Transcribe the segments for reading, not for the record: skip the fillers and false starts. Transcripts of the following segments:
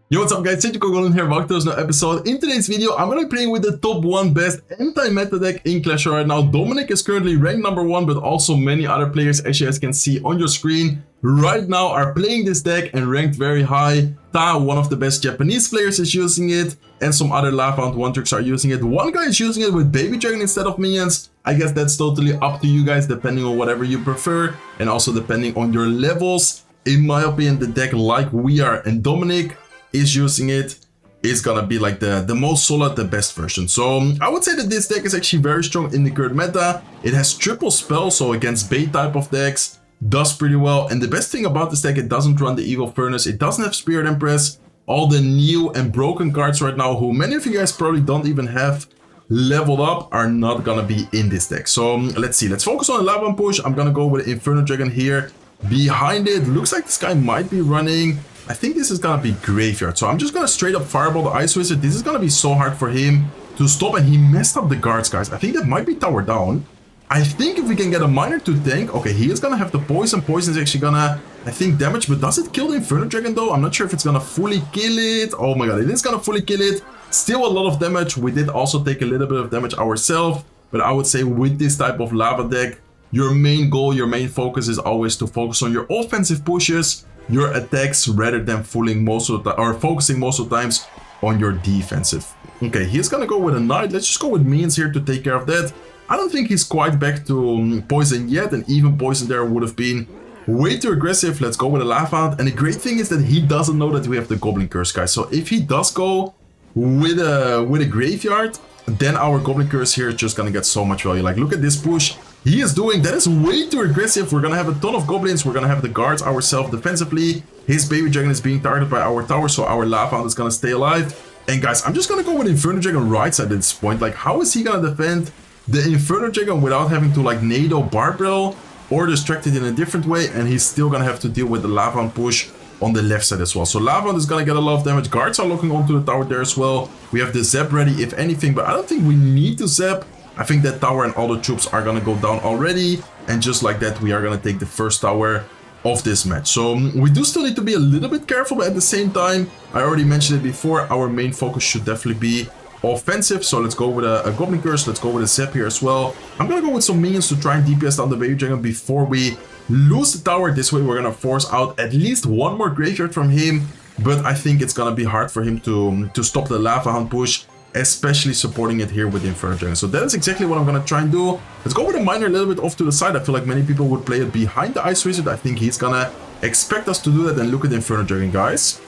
Yo, what's up guys, it's Goblin here, welcome to another episode. In today's video, I'm gonna be playing with the top 1 best anti-meta deck in Clash right now. Dominic is currently ranked number 1, but also many other players, as you guys can see on your screen right now, are playing this deck and ranked very high. Ta, one of the best Japanese players, is using it, and some other Hound one-tricks are using it. One guy is using it with Baby Dragon instead of minions. I guess that's totally up to you guys, depending on whatever you prefer, and also depending on your levels. In my opinion, the deck like we are and Dominic is using it is gonna be like the most solid, the best version. So I would say that this deck is actually very strong in the current meta. It has triple spell, so against bait type of decks does pretty well. And the best thing about this deck, it doesn't run the Evil Furnace, it doesn't have Spirit Empress. All the new and broken cards right now, who many of you guys probably don't even have leveled up, are not gonna be in this deck. So let's see, let's focus on the Lava push. I'm gonna go with Inferno Dragon here. Behind it, looks like this guy might be running, I think this is gonna be Graveyard, so I'm just gonna straight up Fireball the Ice Wizard. This is gonna be so hard for him to stop, and he messed up the guards, guys. I think that might be Tower Down. I think if we can get a Miner to tank, okay, he is gonna have the Poison. Poison is actually gonna, I think, damage, but does it kill the Inferno Dragon though? I'm not sure if it's gonna fully kill it. Oh my god, it is gonna fully kill it. Still a lot of damage. We did also take a little bit of damage ourselves, but I would say with this type of lava deck, your main goal, your main focus is always to focus on your offensive pushes, your attacks, rather than fooling most of the time, or focusing most of the times on your defensive. Okay, he's gonna go with a Knight. Let's just go with minions here to take care of that. I don't think he's quite back to Poison yet, and even Poison there would have been way too aggressive. Let's go with a Hound. And the great thing is that he doesn't know that we have the Goblin Curse, guys. So if he does go with a Graveyard, then our Goblin Curse here is just gonna get so much value. Like, look at this push he is doing. That is way too aggressive. We're gonna have a ton of goblins. We're gonna have the guards ourselves defensively. His Baby Dragon is being targeted by our tower, so our Hound is gonna stay alive. And guys, I'm just gonna go with Inferno Dragon right side at this point. Like, how is he gonna defend the Inferno Dragon without having to like Nado Barbell or distract it in a different way? And he's still gonna have to deal with the Hound push on the left side as well. So Hound is gonna get a lot of damage. Guards are looking onto the tower there as well. We have the Zap ready if anything, but I don't think we need to Zap. I think that tower and all the troops are gonna go down already, and just like that we are gonna take the first tower of this match. So we do still need to be a little bit careful, but at the same time, I already mentioned it before, our main focus should definitely be offensive. So let's go with a Goblin Curse, let's go with a Zap here as well. I'm gonna go with some minions to try and DPS down the Baby Dragon before we lose the tower. This way we're gonna force out at least one more Graveyard from him, but I think it's gonna be hard for him to stop the Hound push, especially supporting it here with the Inferno Dragon. So that is exactly what I'm gonna try and do. Let's go with a Miner a little bit off to the side. I feel like many people would play it behind the Ice Wizard. I think he's gonna expect us to do that. And look at the Inferno Dragon, guys.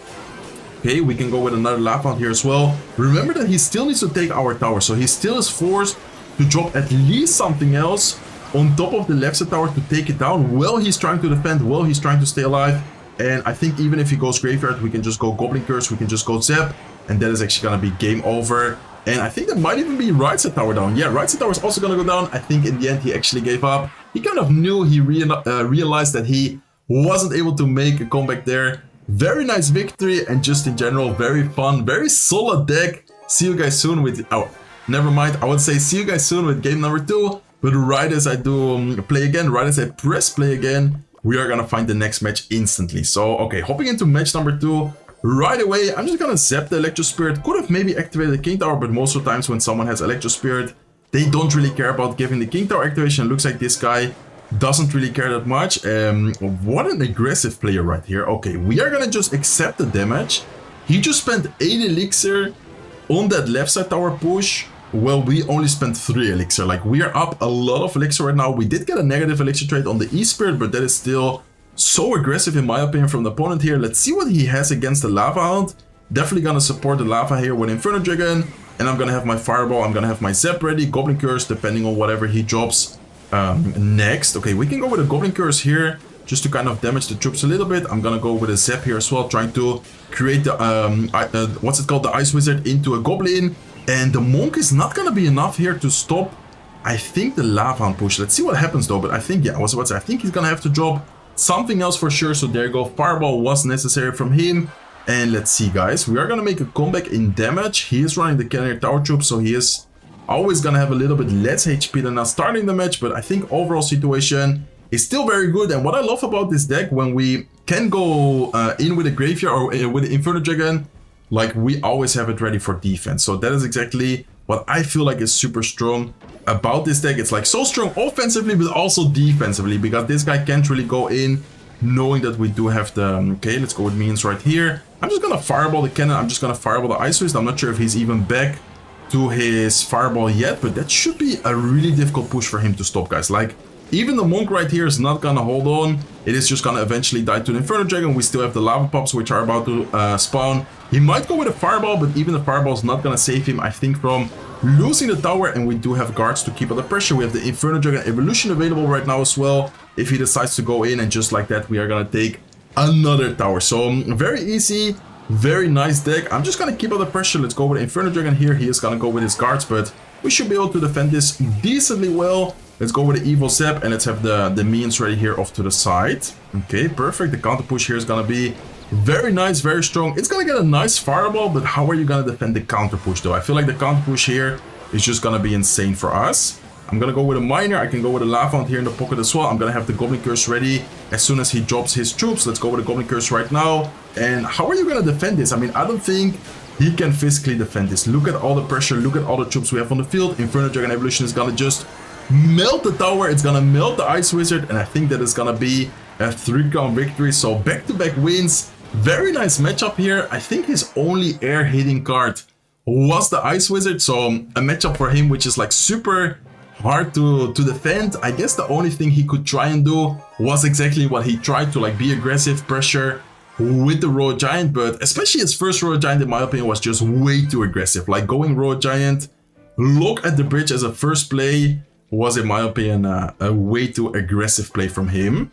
Okay, we can go with another Hound here as well. Remember that he still needs to take our tower, so he still is forced to drop at least something else on top of the left side tower to take it down while he's trying to defend, while he's trying to stay alive. And I think even if he goes Graveyard, we can just go Goblin Curse, we can just go Zap, and that is actually gonna be game over. And I think that might even be right side tower down. Yeah, right side tower is also gonna go down. I think in the end he actually gave up. He kind of knew, he realized that he wasn't able to make a comeback there. Very nice victory, and just in general, very fun, very solid deck. See you guys soon with, oh, never mind. I would say see you guys soon with game number 2. But right as I do play again, right as I press play again, we are gonna find the next match instantly. So, okay, hopping into match number 2. Right away, I'm just gonna Zap the Electro Spirit. Could have maybe activated the King Tower, but most of the times when someone has Electro Spirit, they don't really care about giving the King Tower activation. Looks like this guy doesn't really care that much. What an aggressive player right here. Okay, we are gonna just accept the damage. He just spent 8 elixir on that left side tower push. Well, we only spent 3 elixir. Like, we are up a lot of elixir right now. We did get a negative elixir trade on the E-Spirit, but that is still so aggressive in my opinion from the opponent here. Let's see what he has against the Hound. Definitely gonna support the Lava here with Inferno Dragon. And I'm gonna have my Fireball, I'm gonna have my Zap ready, Goblin Curse, depending on whatever he drops next. Okay, we can go with a Goblin Curse here, just to kind of damage the troops a little bit. I'm gonna go with a Zap here as well, trying to create the, what's it called, the Ice Wizard into a Goblin. And the Monk is not gonna be enough here to stop, I think, the Hound push. Let's see what happens though, but I think, yeah, I was about to say, I think he's gonna have to drop something else for sure. So there you go, Fireball was necessary from him. And let's see, guys, we are gonna make a comeback in damage. He is running the Canary Tower Troop, so he is always gonna have a little bit less HP than us starting the match, but I think overall situation is still very good. And what I love about this deck, when we can go in with a Graveyard or with the Inferno Dragon, like we always have it ready for defense. So that is exactly what I feel like is super strong about this deck. It's like so strong offensively, but also defensively, because this guy can't really go in knowing that we do have the, okay, let's go with minions right here. I'm just gonna fireball the cannon. I'm just gonna fireball the Ice Wizard. I'm not sure if he's even back to his fireball yet, but that should be a really difficult push for him to stop, guys. Like, even the monk right here is not gonna hold on. It is just gonna eventually die to the Inferno Dragon. We still have the lava pops, which are about to spawn. He might go with a fireball, but even the fireball is not gonna save him, I think, from losing the tower. And we do have guards to keep up the pressure. We have the Inferno Dragon evolution available right now as well, if he decides to go in, and just like that, we are gonna take another tower. So very easy, very nice deck. I'm just gonna keep up the pressure. Let's go with Inferno Dragon here. He is gonna go with his guards, but we should be able to defend this decently well. Let's go with the Evil Zap, and let's have the minions ready here off to the side. Okay, perfect. The counter push here is gonna be very nice, very strong. It's gonna get a nice fireball, but how are you gonna defend the counter push though? I feel like the counter push here is just gonna be insane for us. I'm gonna go with a miner. I can go with a lava Hound here in the pocket as well. I'm gonna have the Goblin Curse ready as soon as he drops his troops. Let's go with the Goblin Curse right now. And how are you gonna defend this? I mean, I don't think he can physically defend this. Look at all the pressure. Look at all the troops we have on the field. Inferno Dragon Evolution is gonna just melt the tower. It's gonna melt the Ice Wizard, and I think that is gonna be a 3-count victory. So back-to-back wins. Very nice matchup here. I think his only air hitting card was the Ice Wizard, so a matchup for him which is like super hard to defend. I guess the only thing he could try and do was exactly what he tried to, like, be aggressive, pressure with the Royal Giant, but especially his first Royal Giant, in my opinion, was just way too aggressive. Like, going Royal Giant, look at the bridge as a first play was, in my opinion, a way too aggressive play from him.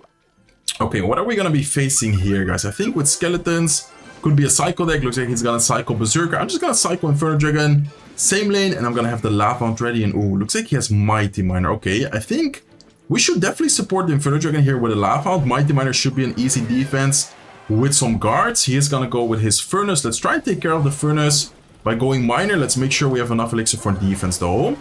Okay, what are we gonna be facing here, guys? I think with skeletons, could be a Cycle deck. Looks like he's gonna cycle Berserker. I'm just gonna cycle Inferno Dragon, same lane, and I'm gonna have the Lava Hound ready. And ooh, looks like he has Mighty Miner. Okay, I think we should definitely support the Inferno Dragon here with a Lava Hound. Mighty Miner should be an easy defense with some guards. He is gonna go with his Furnace. Let's try and take care of the Furnace by going Miner. Let's make sure we have enough elixir for defense though.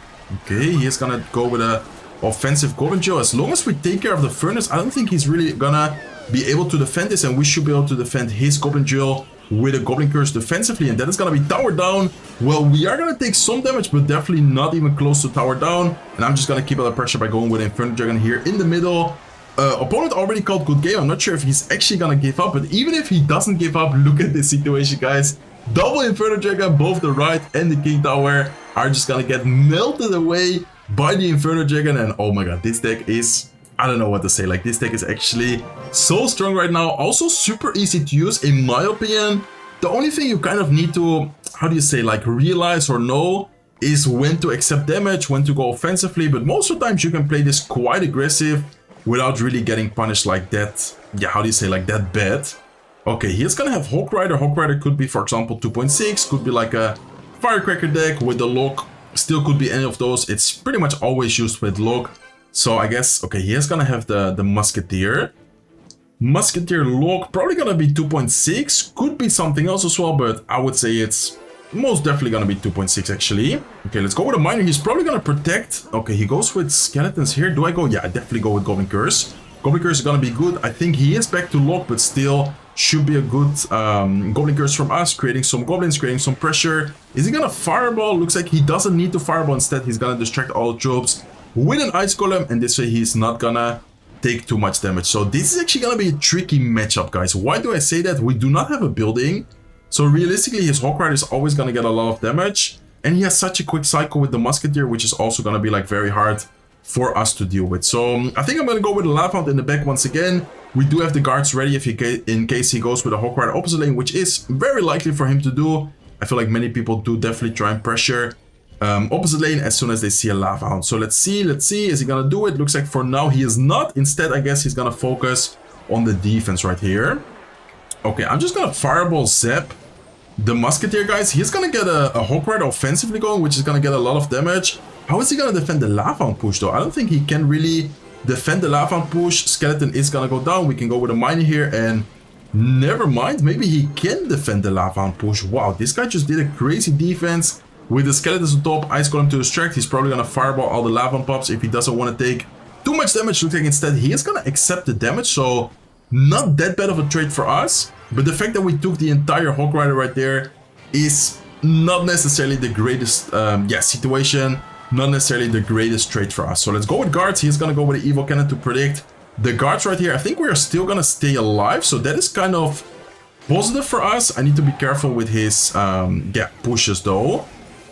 Okay, he is gonna go with a offensive Goblin Drill. As long as we take care of the Furnace, I don't think he's really gonna be able to defend this, and we should be able to defend his Goblin Drill with a Goblin Curse defensively, and that is gonna be tower down. Well, we are gonna take some damage, but definitely not even close to tower down, and I'm just gonna keep out the pressure by going with Inferno Dragon here in the middle. Opponent already called good game. I'm not sure if he's actually gonna give up, but even if he doesn't give up, look at this situation, guys. Double Inferno Dragon, both the right and the King Tower are just gonna get melted away by the Inferno Dragon. And oh my god, this deck is, I don't know what to say. Like, this deck is actually so strong right now. Also super easy to use, in my opinion. The only thing you kind of need to, how do you say, like, realize or know is when to accept damage, when to go offensively. But most of the times you can play this quite aggressive without really getting punished like that. Yeah, how do you say, like, that bad. Okay, he's gonna have Hawk Rider. Hawk Rider could be, for example, 2.6, could be like a Firecracker deck with the lock. Still could be any of those. It's pretty much always used with lock. So I guess, okay, he is gonna have the Musketeer. Musketeer lock, probably gonna be 2.6. Could be something else as well, but I would say it's most definitely gonna be 2.6 actually. Okay, let's go with a Miner. He's probably gonna protect. Okay, he goes with Skeletons here. Do I go? Yeah, I definitely go with Goblin Curse. Goblin Curse is gonna be good. I think he is back to lock, but still should be a good Goblin Curse from us, creating some goblins, creating some pressure. Is he gonna fireball? Looks like he doesn't need to fireball. Instead, he's gonna distract all the troops with an Ice Golem, and this way he's not gonna take too much damage. So this is actually gonna be a tricky matchup, guys. Why do I say that? We do not have a building, so realistically his Hawk Rider is always gonna get a lot of damage, and he has such a quick cycle with the Musketeer, which is also gonna be like very hard for us to deal with. So I think I'm gonna go with the Lava Hound in the back once again. We do have the guards ready if he in case he goes with a Hawk Rider opposite lane, which is very likely for him to do. I feel like many people do definitely try and pressure opposite lane as soon as they see a Lava Hound. So let's see, is he gonna do it? Looks like for now he is not. Instead, I guess he's gonna focus on the defense right here. Okay, I'm just gonna Fireball Zap the Musketeer, guys. He's gonna get a Hawk Rider offensively going, which is gonna get a lot of damage. How is he gonna defend the Lava Hound push though? I don't think he can really defend the Lava Hound push. Skeleton is gonna go down. We can go with a Miner here, and never mind, maybe he can defend the Lava Hound push. Wow, this guy just did a crazy defense with the Skeletons on top. Ice Golem to distract. He's probably gonna fireball all the Lava Hound pops if he doesn't want to take too much damage. Looks like instead he is gonna accept the damage, so not that bad of a trade for us. But the fact that we took the entire Hawk Rider right there is not necessarily the greatest situation, not necessarily the greatest trade for us. So let's go with guards. He's gonna go with the evil cannon to predict the guards right here. I think we are still gonna stay alive, so that is kind of positive for us. I need to be careful with his pushes though.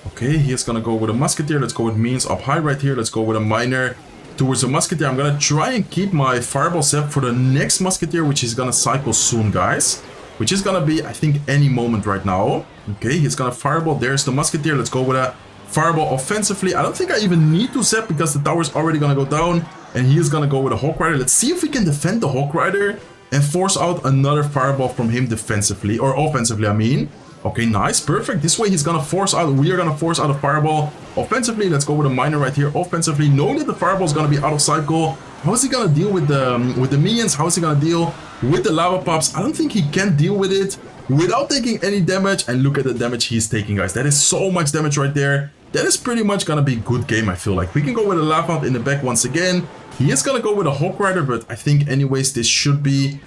Okay, he's gonna go with a musketeer. Let's go with means up high right here. Let's go with a miner towards a musketeer. I'm gonna try and keep my fireball set for the next musketeer, which is gonna cycle soon, guys, which is gonna be, I think, any moment right now. Okay, he's gonna fireball. There's the musketeer. Let's go with a fireball offensively. I don't think I even need to zap because the tower's already gonna go down, and he is gonna go with a Hawk Rider. Let's see if we can defend the Hawk Rider and force out another fireball from him defensively, or offensively, I mean. Okay, nice, perfect. This way he's gonna force out, we are gonna force out a fireball offensively. Let's go with a miner right here offensively, knowing that the fireball is gonna be out of cycle. How is he gonna deal with the minions? How is he gonna deal with the lava pops? I don't think he can deal with it without taking any damage. And look at the damage he's taking, guys. That is so much damage right there. That is pretty much gonna be a good game, I feel like. We can go with a lava hound in the back once again. He is gonna go with a Hawk Rider, but I think anyways this should be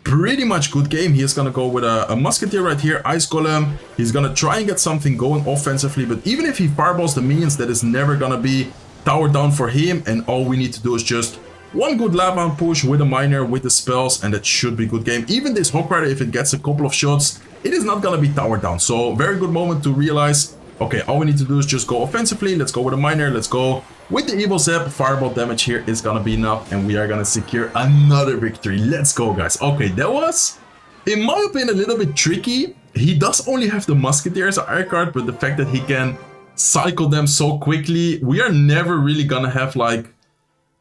pretty much good game. He is gonna go with a musketeer right here, ice golem. He's gonna try and get something going offensively, but even if he fireballs the minions, that is never gonna be tower down for him, and all we need to do is just one good lava hound push with a miner, with the spells, and that should be a good game. Even this Hawk Rider, if it gets a couple of shots, it is not gonna be tower down. So very good moment to realize, okay, all we need to do is just go offensively. Let's go with a miner. Let's go with the evil zap. Fireball damage here is gonna be enough, and we are gonna secure another victory. Let's go, guys. Okay, that was, in my opinion, a little bit tricky. He does only have the musketeer as an air card, but the fact that he can cycle them so quickly, we are never really gonna have like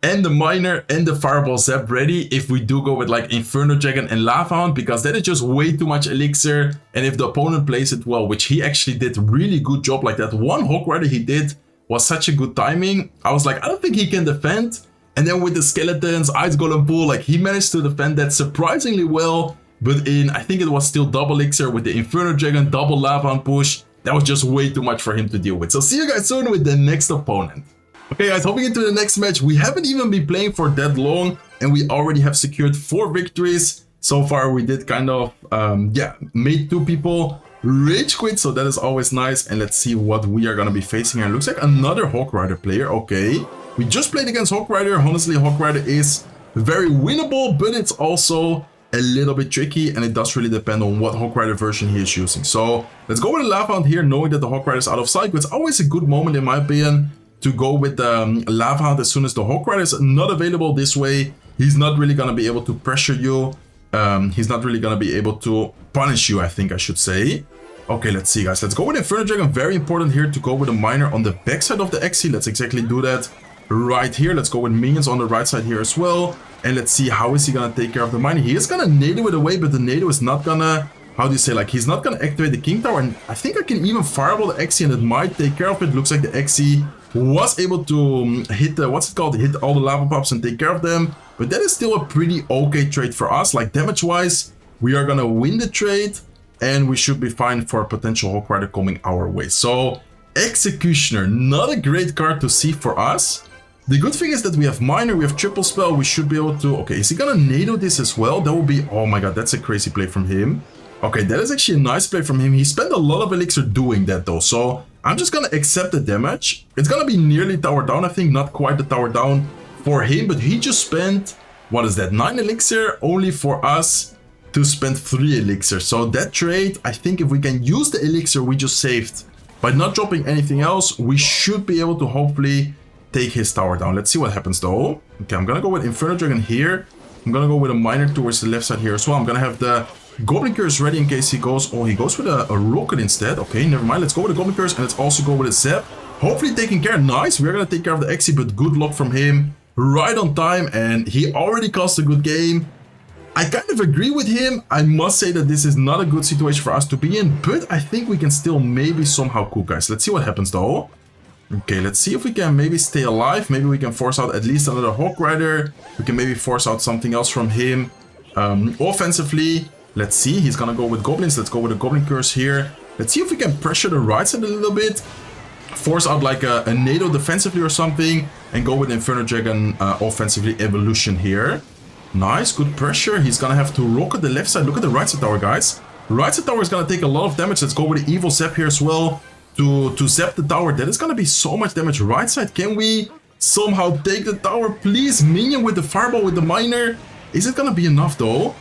and the miner and the fireball zap ready if we do go with like Inferno Dragon and Lava Hound, because that is just way too much elixir. And if the opponent plays it well, which he actually did really good job, like that one Hawk Rider he did was such a good timing. I was like, I don't think he can defend. And then with the skeletons, ice golem pool, like he managed to defend that surprisingly well. But in, I think it was still double elixir with the Inferno Dragon, double Lava Hound push. That was just way too much for him to deal with. So see you guys soon with the next opponent. Okay guys, hopping into the next match. We haven't even been playing for that long, and we already have secured 4 victories. So far we did kind of, made 2 people rage quit, so that is always nice. And let's see what we are gonna be facing here. Looks like another Hawk Rider player. Okay, we just played against Hawk Rider. Honestly, Hawk Rider is very winnable, but it's also a little bit tricky, and it does really depend on what Hawk Rider version he is using. So let's go with a Lava Hound here, knowing that the Hawk Rider is out of sight. It's always a good moment, in my opinion, to go with the Lava Hound as soon as the Hawk Rider is not available. This way, he's not really going to be able to pressure you. He's not really going to be able to punish you, I think I should say. Okay, let's see, guys. Let's go with Inferno Dragon. Very important here to go with a miner on the backside of the XC. Let's exactly do that right here. Let's go with minions on the right side here as well. And let's see, how is he going to take care of the miner? He is going to nado it away, but the nado is not going to, how do you say, like, he's not going to activate the King Tower. And I think I can even fireball the XC, and it might take care of it. Looks like the XC was able to hit the, what's it called, hit all the lava pops and take care of them. But that is still a pretty okay trade for us. Like, damage wise, we are gonna win the trade, and we should be fine for a potential Hawk Rider coming our way. So Executioner, not a great card to see for us. The good thing is that we have miner, we have triple spell. We should be able to, okay, is he gonna nado this as well? That would be, oh my god, that's a crazy play from him. Okay, that is actually a nice play from him. He spent a lot of elixir doing that though, so I'm just gonna accept the damage. It's gonna be nearly tower down, I think, not quite the tower down for him, but he just spent, what is that, 9 elixir only for us to spend 3 elixir. So that trade, I think if we can use the elixir we just saved by not dropping anything else, we should be able to hopefully take his tower down. Let's see what happens though. Okay, I'm gonna go with Inferno Dragon here. I'm gonna go with a miner towards the left side here as well. I'm gonna have the Goblin Curse ready in case he goes, oh, he goes with a rocket instead. Okay, never mind. Let's go with the Goblin Curse, and let's also go with a Zap. Hopefully taking care. Nice. We're going to take care of the XC, but good luck from him. Right on time, and he already cost a good game. I kind of agree with him. I must say that this is not a good situation for us to be in, but I think we can still maybe somehow cook, guys. Let's see what happens though. Okay, let's see if we can maybe stay alive. Maybe we can force out at least another Hawk Rider. We can maybe force out something else from him. Offensively, let's see. He's gonna go with goblins. Let's go with a Goblin Curse here. Let's see if we can pressure the right side a little bit. Force out like a nado defensively or something. And go with Inferno Dragon offensively evolution here. Nice, good pressure. He's gonna have to rocket the left side. Look at the right side tower, guys. Right side tower is gonna take a lot of damage. Let's go with the evil zap here as well to zap the tower. That is gonna be so much damage. Right side, can we somehow take the tower? Please, minion with the fireball with the miner. Is it gonna be enough though?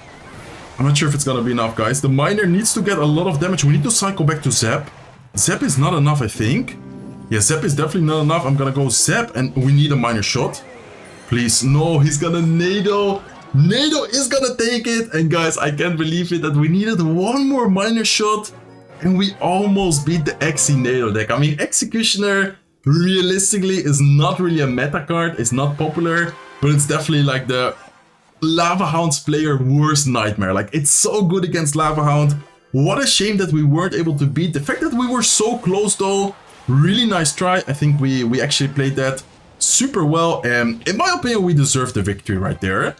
I'm not sure if it's gonna be enough, guys. The miner needs to get a lot of damage. We need to cycle back to zap. Zap is not enough, I think. Yeah, zap is definitely not enough. I'm gonna go zap and we need a miner shot. Please, no, he's gonna nado. Nado is gonna take it. And guys, I can't believe it that we needed one more miner shot and we almost beat the Exi Nado deck. I mean, Executioner realistically is not really a meta card. It's not popular, but it's definitely like the Lava Hound's player worst nightmare. Like, it's so good against Lava Hound. What a shame that we weren't able to beat. The fact that we were so close though, really nice try. I think we actually played that super well, and in my opinion we deserved the victory right there.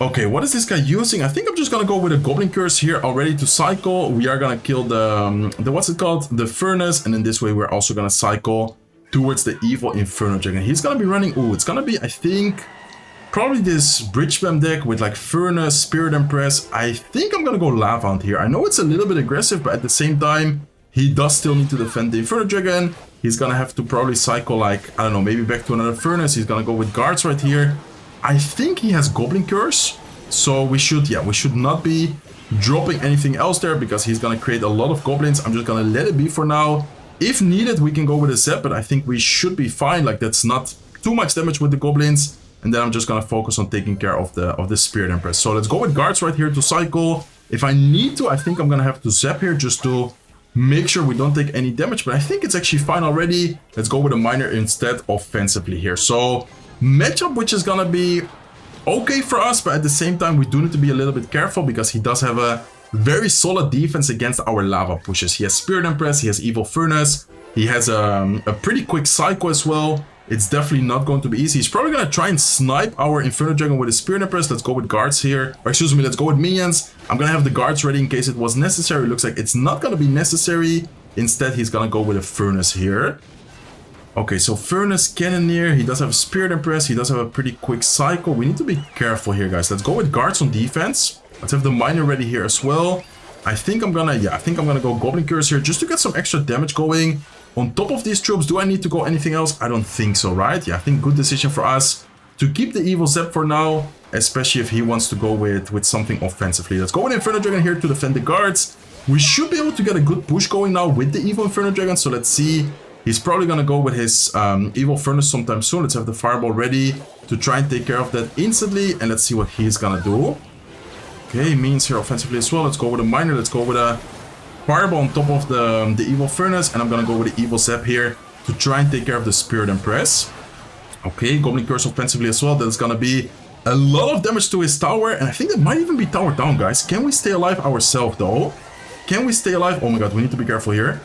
Okay, what is this guy using? I think I'm just gonna go with a Goblin Curse here already to cycle. We are gonna kill the what's it called? The Furnace, and in this way we're also gonna cycle towards the evil Inferno Dragon. He's gonna be running, oh, it's gonna be, I think, probably this Bridge Spam deck with like Furnace, Spirit Impress. I think I'm gonna go Lava Hound here. I know it's a little bit aggressive, but at the same time, he does still need to defend the Inferno Dragon. He's gonna have to probably cycle like, I don't know, maybe back to another Furnace. He's gonna go with guards right here. I think he has Goblin Curse. So we should, yeah, we should not be dropping anything else there because he's gonna create a lot of goblins. I'm just gonna let it be for now. If needed, we can go with a Zap, but I think we should be fine. Like, that's not too much damage with the goblins. And then I'm just gonna focus on taking care of the Spirit Empress. So let's go with guards right here to cycle. If I need to, I think I'm gonna have to Zap here just to make sure we don't take any damage, but I think it's actually fine already. Let's go with a miner instead offensively here. So matchup which is gonna be okay for us, but at the same time we do need to be a little bit careful because he does have a very solid defense against our lava pushes. He has Spirit Empress, he has Evil Furnace, he has a pretty quick cycle as well. It's definitely not going to be easy. He's probably going to try and snipe our Inferno Dragon with his Spirit Empress. Let's go with guards here. Or excuse me, let's go with minions. I'm going to have the guards ready in case it was necessary. It looks like it's not going to be necessary. Instead, he's going to go with a Furnace here. Okay, so Furnace, Cannoneer. He does have a Spirit Empress. He does have a pretty quick cycle. We need to be careful here, guys. Let's go with guards on defense. Let's have the miner ready here as well. I think I'm going to go Goblin Curse here just to get some extra damage going. On top of these troops, do I need to go anything else? I don't think so, right? Yeah, I think good decision for us to keep the Evil Zep for now, especially if he wants to go with something offensively. Let's go with Inferno Dragon here to defend the guards. We should be able to get a good push going now with the Evil Inferno Dragon, so let's see. He's probably going to go with his Evil Furnace sometime soon. Let's have the Fireball ready to try and take care of that instantly, and let's see what he's going to do. Okay, minions here offensively as well. Let's go with a miner. Let's go with a Fireball on top of the Evil Furnace, and I'm gonna go with the Evil Zap here to try and take care of the Spirit Empress. Okay, Goblin Curse offensively as well. That's gonna be a lot of damage to his tower, and I think that might even be tower down, guys. Can we stay alive ourselves, though? Can we stay alive? Oh my god, we need to be careful here.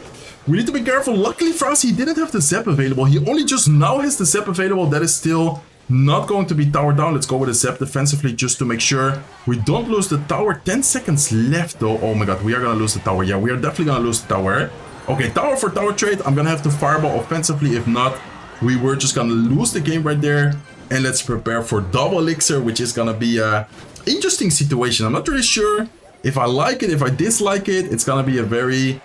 We need to be careful. Luckily for us, he didn't have the Zap available. He only just now has the Zap available. That is still not going to be tower down. Let's go with a Zap defensively just to make sure we don't lose the tower. 10 seconds left though. Oh my god, we are gonna lose the tower. Yeah, we are definitely gonna lose the tower. Okay, tower for tower trade. I'm gonna have to fireball offensively. If not, we were just gonna lose the game right there. And let's prepare for double elixir, which is gonna be a interesting situation. I'm not really sure if I like it, if I dislike it. It's gonna be a very,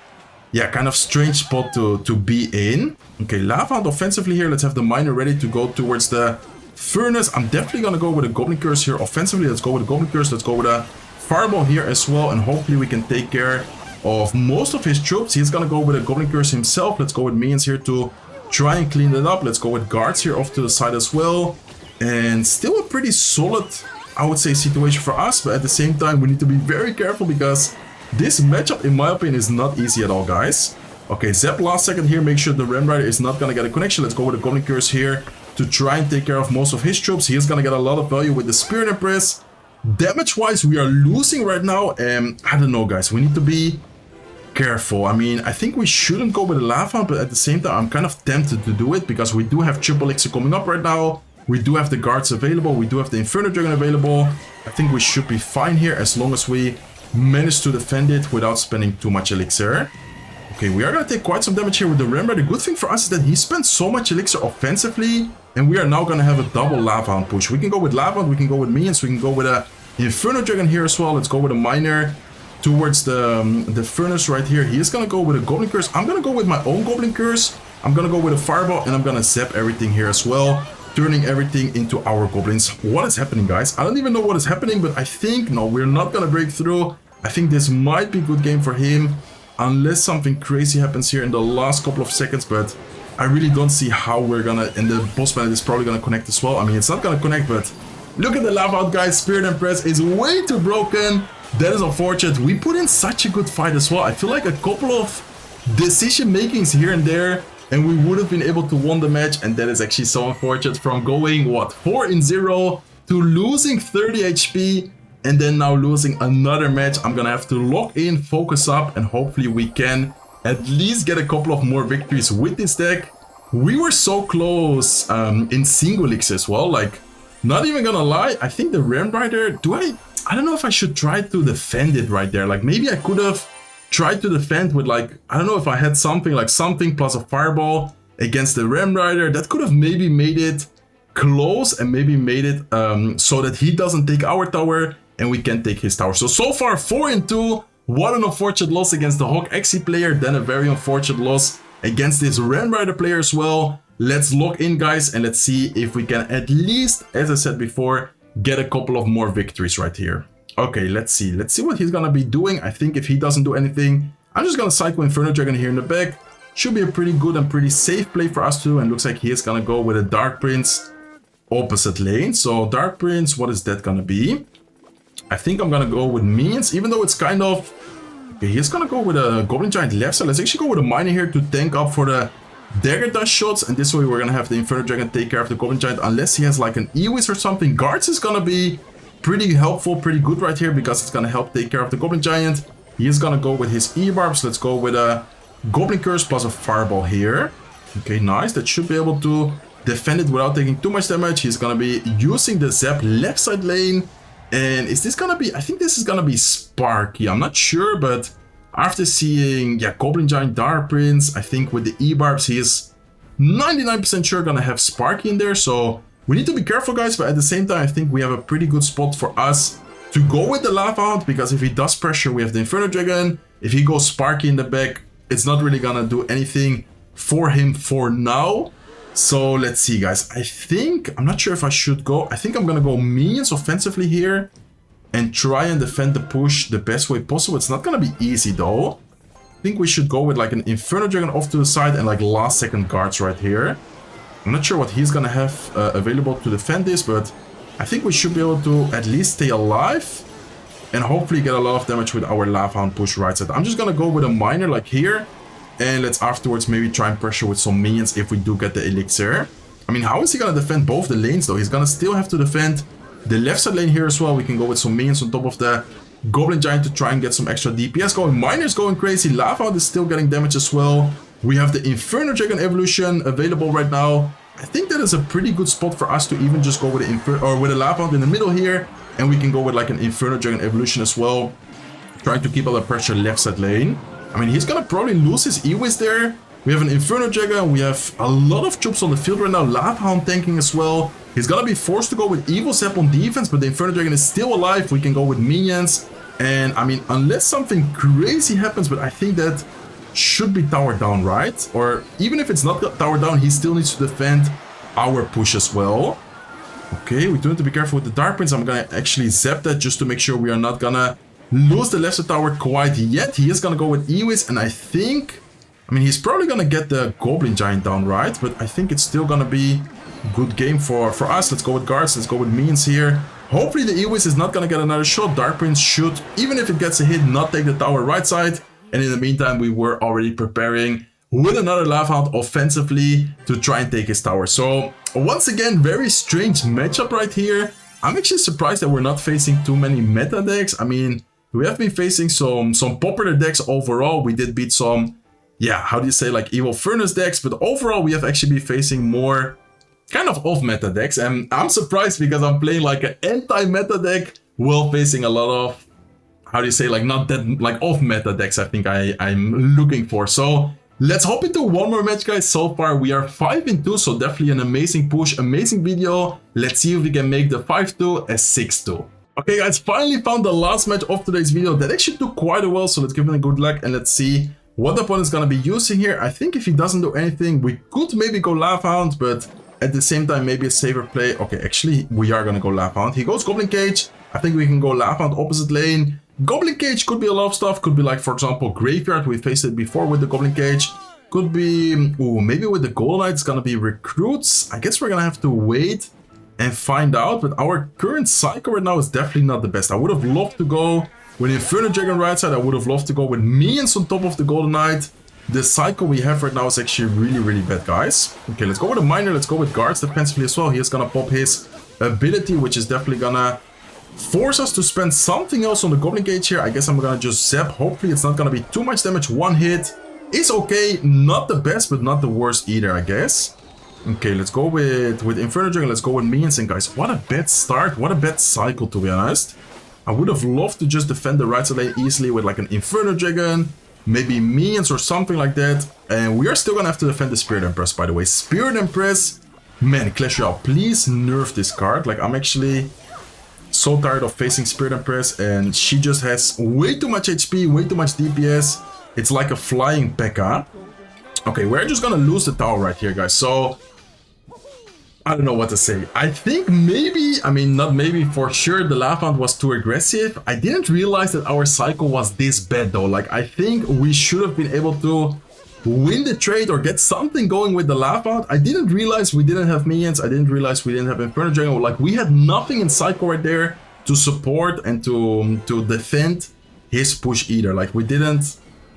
yeah, kind of strange spot to be in. Okay, Lava Hound offensively here. Let's have the miner ready to go towards the Furnace. I'm definitely gonna go with a Goblin Curse here offensively. Let's go with a Goblin Curse. Let's go with a Fireball here as well, and hopefully we can take care of most of his troops. He's gonna go with a Goblin Curse himself. Let's go with minions here to try and clean it up. Let's go with guards here off to the side as well, and still a pretty solid, I would say, situation for us, but at the same time we need to be very careful because this matchup, in my opinion, is not easy at all, guys. Okay, Zap last second here. Make sure the Ram Rider is not gonna get a connection. Let's go with a Goblin Curse here to try and take care of most of his troops. He is gonna get a lot of value with the Spirit Empress. Damage-wise, we are losing right now, and I don't know, guys. We need to be careful. I mean, I think we shouldn't go with a Lava, but at the same time, I'm kind of tempted to do it because we do have triple elixir coming up right now. We do have the guards available. We do have the Inferno Dragon available. I think we should be fine here as long as we manage to defend it without spending too much elixir. Okay, we are going to take quite some damage here with the Remember. The good thing for us is that he spent so much elixir offensively, and we are now going to have a double Lava Hound push. We can go with Lava Hound, we can go with minions, we can go with a Inferno Dragon here as well. Let's go with a miner. towards the furnace right here. He is gonna go with a Goblin Curse. I'm gonna go with my own Goblin Curse. I'm gonna go with a Fireball, and I'm gonna zap everything here as well, turning everything into our Goblins. What is happening, guys? I don't even know what is happening, but I think, no, we're not gonna break through. I think this might be a good game for him, unless something crazy happens here in the last couple of seconds, but I really don't see how we're gonna, and the boss planet is probably gonna connect as well. I mean, it's not gonna connect, but look at the lava out, guys. Spirit and Press is way too broken. That is unfortunate. We put in such a good fight as well. I feel like a couple of decision makings here and there, and we would have been able to win the match, and that is actually so unfortunate. From going, what, 4-0 to losing 30 HP, and then now losing another match. I'm gonna have to lock in, focus up, and hopefully we can at least get a couple of more victories with this deck. We were so close in single leagues as well. Like, not even gonna lie, I think the Ram Rider, I don't know if I should try to defend it right there. Like, maybe I could have tried to defend with, like, I don't know if I had something like something plus a Fireball against the Ram Rider. That could have maybe made it close and maybe made it so that he doesn't take our tower and we can take his tower. So far 4-2. What an unfortunate loss against the Hawk XC player, then a very unfortunate loss against this Ram Rider player as well. Let's lock in, guys, and let's see if we can at least, as I said before, get a couple of more victories right here. Okay, let's see what he's gonna be doing. I think if he doesn't do anything, I'm just gonna cycle Inferno Dragon here in the back. Should be a pretty good and pretty safe play for us too, and looks like he is gonna go with a Dark Prince opposite lane. So Dark Prince, what is that gonna be? I think I'm gonna go with minions, even though it's kind of... Okay, he's gonna go with a Goblin Giant left side. Let's actually go with a Miner here to tank up for the Dagger Dash shots, and this way we're gonna have the Inferno Dragon take care of the Goblin Giant, unless he has like an Ewis or something. Guards is gonna be pretty helpful, pretty good right here, because it's gonna help take care of the Goblin Giant. He is gonna go with his E-Barbs. Let's go with a Goblin Curse plus a Fireball here. Okay, nice. That should be able to defend it without taking too much damage. He's gonna be using the Zap left side lane. And is this gonna be... I think this is gonna be Sparky. I'm not sure, but after seeing, yeah, Goblin Giant, Dark Prince, I think with the E-Barbs, he is 99% sure gonna have Sparky in there. So we need to be careful, guys, but at the same time, I think we have a pretty good spot for us to go with the Lava Hound, because if he does pressure, we have the Inferno Dragon. If he goes Sparky in the back, it's not really gonna do anything for him for now. So let's see, guys. I think, I'm not sure if I should go. I think I'm gonna go minions offensively here and try and defend the push the best way possible. It's not gonna be easy though. I think we should go with like an Inferno Dragon off to the side and like last second guards right here. I'm not sure what he's gonna have available to defend this, but I think we should be able to at least stay alive and hopefully get a lot of damage with our Lava Hound push right side. I'm just gonna go with a Miner like here, and let's afterwards maybe try and pressure with some minions if we do get the elixir. I mean, how is he gonna defend both the lanes though? He's gonna still have to defend the left side lane here as well. We can go with some minions on top of the Goblin Giant to try and get some extra DPS going. Miner's going crazy. Lava Hound is still getting damage as well. We have the Inferno Dragon evolution available right now. I think that is a pretty good spot for us to even just go with the Lava Hound in the middle here, and we can go with like an Inferno Dragon evolution as well, trying to keep up the pressure left side lane. I mean, he's gonna probably lose his Ewis there. We have an Inferno Dragon. We have a lot of troops on the field right now. Lava Hound tanking as well. He's gonna be forced to go with Evil Zap on defense, but the Inferno Dragon is still alive. We can go with minions. And I mean, unless something crazy happens, but I think that should be towered down, right? Or even if it's not towered down, he still needs to defend our push as well. Okay, we do need to be careful with the Dark Prince. I'm gonna actually zap that just to make sure we are not gonna lose the left side tower quite yet. He is gonna go with Ewis, and I think... I mean, he's probably gonna get the Goblin Giant down, right? But I think it's still gonna be a good game for us. Let's go with guards. Let's go with minions here. Hopefully the Ewis is not gonna get another shot. Dark Prince should, even if it gets a hit, not take the tower right side. And in the meantime, we were already preparing with another Lava Hound offensively to try and take his tower. So once again, very strange matchup right here. I'm actually surprised that we're not facing too many meta decks. I mean, we have been facing some popular decks overall. We did beat some, yeah, how do you say, like Evil Furnace decks, but overall we have actually been facing more kind of off-meta decks, and I'm surprised because I'm playing like an anti-meta deck while facing a lot of, how do you say, like not that, like off-meta decks I think I'm looking for. So let's hop into one more match, guys. So far we are 5-2, so definitely an amazing push, amazing video. Let's see if we can make the 5-2 a 6-2. Okay guys, finally found the last match of today's video. That actually took quite a while, so let's give it a good luck and let's see what the opponent is going to be using here. I think if he doesn't do anything, we could maybe go Hound, but at the same time, maybe a safer play. Okay, actually, we are going to go Hound. He goes Goblin Cage. I think we can go Hound opposite lane. Goblin Cage could be a lot of stuff. Could be like, for example, Graveyard. We faced it before with the Goblin Cage. Could be, ooh, maybe with the Golden Knight, it's going to be Recruits. I guess we're going to have to wait and find out, but our current cycle right now is definitely not the best. I would have loved to go with Inferno Dragon right side. I would have loved to go with Minions on top of the Golden Knight. The cycle we have right now is actually really bad, guys. Okay, let's go with a Miner. Let's go with Guards defensively as well. He is gonna pop his ability, which is definitely gonna force us to spend something else on the Goblin Cage here. I guess I'm gonna just zap. Hopefully it's not gonna be too much damage. One hit is okay. Not the best, but not the worst either, I guess. Okay, let's go with Inferno Dragon, let's go with Minions, and guys, what a bad start, what a bad cycle, to be honest. I would have loved to just defend the right side lane easily with like an Inferno Dragon, maybe Minions or something like that, and we are still gonna have to defend the Spirit Empress, by the way. Spirit Empress, man, Clash Royale, please nerf this card. Like, I'm actually so tired of facing Spirit Empress, and she just has way too much HP, way too much DPS. It's like a flying P.E.K.K.A. Okay, we're just gonna lose the tower right here, guys, so I don't know what to say. I think maybe, I mean, not maybe, for sure, the Hound was too aggressive. I didn't realize that our cycle was this bad, though. Like, I think we should have been able to win the trade or get something going with the Hound. I didn't realize we didn't have Minions. I didn't realize we didn't have Inferno Dragon. Like, we had nothing in cycle right there to support and to defend his push either. Like, we didn't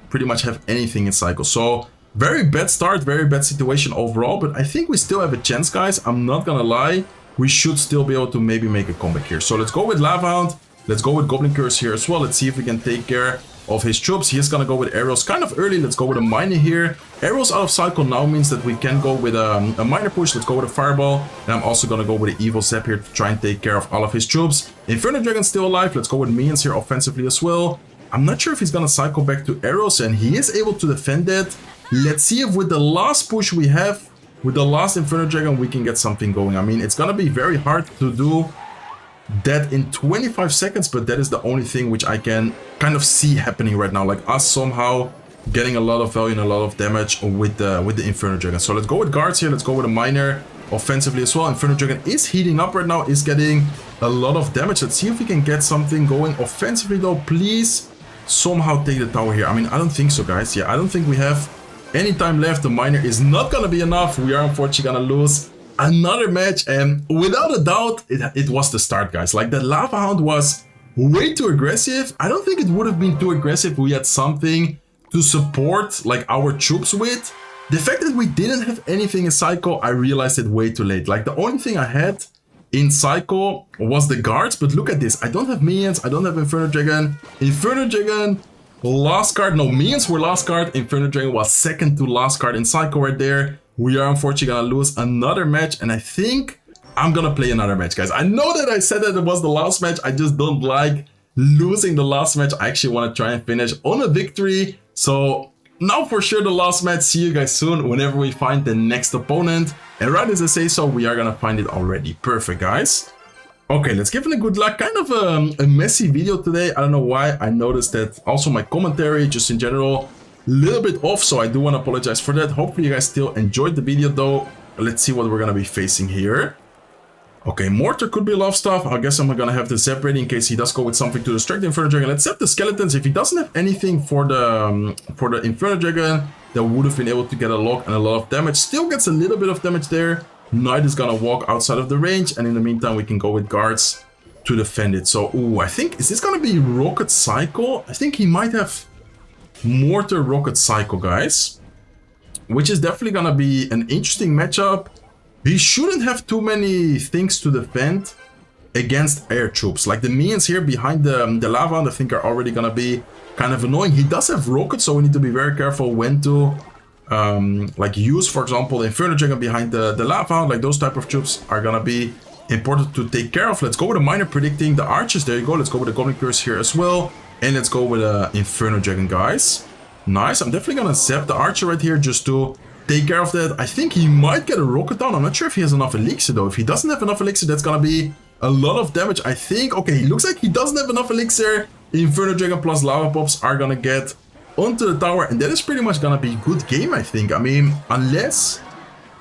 pretty much have anything in cycle. So very bad start, very bad situation overall, but I think we still have a chance, guys. I'm not gonna lie. We should still be able to maybe make a comeback here. So let's go with Hound. Let's go with Goblin Curse here as well. Let's see if we can take care of his troops. He's gonna go with arrows kind of early. Let's go with a miner here. Arrows out of cycle now means that we can go with a miner push. Let's go with a fireball. And I'm also gonna go with an evil zap here to try and take care of all of his troops. Inferno Dragon's still alive. Let's go with Minions here offensively as well. I'm not sure if he's gonna cycle back to arrows, and he is able to defend it. Let's see if with the last push we have, with the last Inferno Dragon, we can get something going. I mean, it's gonna be very hard to do that in 25 seconds, but that is the only thing which I can kind of see happening right now. Like, us somehow getting a lot of value and a lot of damage with the Inferno Dragon. So let's go with Guards here. Let's go with a Miner offensively as well. Inferno Dragon is heating up right now, is getting a lot of damage. Let's see if we can get something going offensively, though. Please somehow take the tower here. I mean, I don't think so, guys. Yeah, I don't think we have any time left. The Miner is not gonna be enough. We are unfortunately gonna lose another match, and without a doubt, it was the start, guys. Like, the Hound was way too aggressive. I don't think it would have been too aggressive if we had something to support like our troops with. The fact that we didn't have anything in cycle, I realized it way too late. Like, the only thing I had in cycle was the Guards, but look at this. I don't have Minions, I don't have Inferno Dragon. Inferno Dragon, last card. No, Minions were last card. Inferno Dragon was second to last card in cycle right there. We are unfortunately gonna lose another match, and I think I'm gonna play another match, guys. I know that I said that it was the last match. I just don't like losing the last match. I actually want to try and finish on a victory. So now for sure the last match. See you guys soon whenever we find the next opponent. And right as I say so, we are gonna find it already. Perfect, guys. Okay, let's give it a good luck. Kind of a messy video today. I don't know why. I noticed that also my commentary, just in general, a little bit off, so I do want to apologize for that. Hopefully you guys still enjoyed the video, though. Let's see what we're gonna be facing here. Okay, Mortar could be a lot of stuff. I guess I'm gonna have the Zap ready in case he does go with something to distract the Inferno Dragon. Let's zap the Skeletons. If he doesn't have anything for the Inferno Dragon, that would have been able to get a lock and a lot of damage. Still gets a little bit of damage there. Knight is gonna walk outside of the range, and in the meantime we can go with Guards to defend it. So, ooh, I think, is this gonna be Rocket Cycle? I think he might have Mortar Rocket Cycle, guys, which is definitely gonna be an interesting matchup. He shouldn't have too many things to defend against air troops. Like, the Minions here behind the Hound, I think, are already gonna be kind of annoying. He does have rockets, so we need to be very careful when to like use, for example, the Inferno Dragon behind the Hound. Like, those type of troops are gonna be important to take care of. Let's go with a Miner predicting the archers. There you go. Let's go with a Goblin Curse here as well, and let's go with a Inferno Dragon, guys. Nice. I'm definitely gonna zap the archer right here just to take care of that. I think he might get a rocket down. I'm not sure if he has enough elixir, though. If he doesn't have enough elixir, that's gonna be a lot of damage. I think, okay, he looks like he doesn't have enough elixir. Inferno Dragon plus Lava Pops are gonna get onto the tower, and that is pretty much gonna be a good game, I think. I mean, unless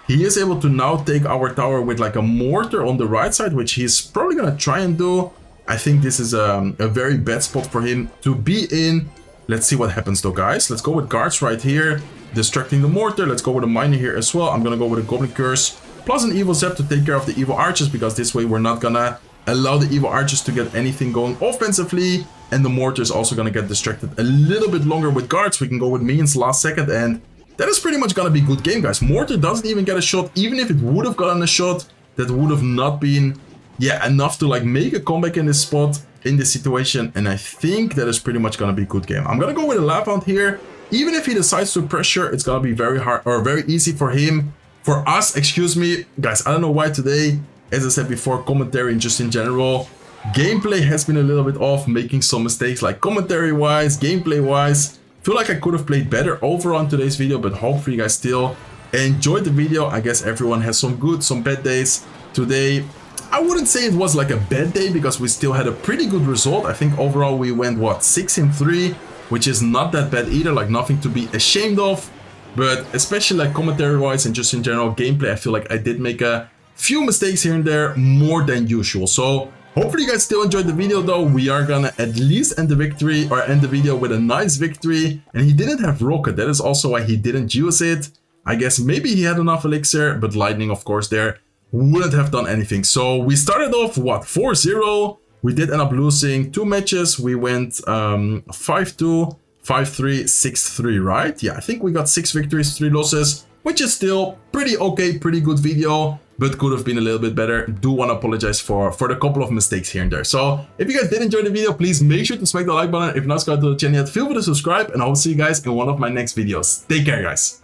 he is able to now take our tower with like a mortar on the right side, which he's probably gonna try and do. I think this is a very bad spot for him to be in. Let's see what happens though, guys. Let's go with guards right here, distracting the mortar. Let's go with a miner here as well. I'm gonna go with a Goblin Curse plus an Evil Zap to take care of the evil archers, because this way we're not gonna allow the evil archers to get anything going offensively. And the mortar is also gonna get distracted a little bit longer with guards. We can go with minions last second, and that is pretty much gonna be a good game, guys. Mortar doesn't even get a shot. Even if it would have gotten a shot, that would have not been, yeah, enough to like make a comeback in this spot, in this situation. And I think that is pretty much gonna be a good game. I'm gonna go with a Lava Hound here. Even if he decides to pressure, it's gonna be very hard, or very easy for him, for us, excuse me. Guys, I don't know why today, as I said before, commentary and just in general, gameplay has been a little bit off, making some mistakes like commentary wise, gameplay wise. Feel like I could have played better overall on today's video, but hopefully you guys still enjoyed the video. I guess everyone has some good, some bad days. Today, I wouldn't say it was like a bad day, because we still had a pretty good result. I think overall we went, what, 6-3, which is not that bad either, like nothing to be ashamed of. But especially like commentary wise and just in general gameplay, I feel like I did make a few mistakes here and there, more than usual. So hopefully you guys still enjoyed the video though. We are gonna at least end the victory, or end the video with a nice victory. And he didn't have rocket, that is also why he didn't use it. I guess maybe he had enough elixir, but lightning of course there wouldn't have done anything. So we started off, what, 4-0. We did end up losing 2 matches. We went 5-2, 5-3, 6-3, right? Yeah, I think we got 6 victories, 3 losses, which is still pretty okay, pretty good video, but could have been a little bit better. Do want to apologize for the couple of mistakes here and there. So if you guys did enjoy the video, please make sure to smack the like button. If you're not subscribed to the channel yet, feel free to subscribe, and I will see you guys in one of my next videos. Take care, guys.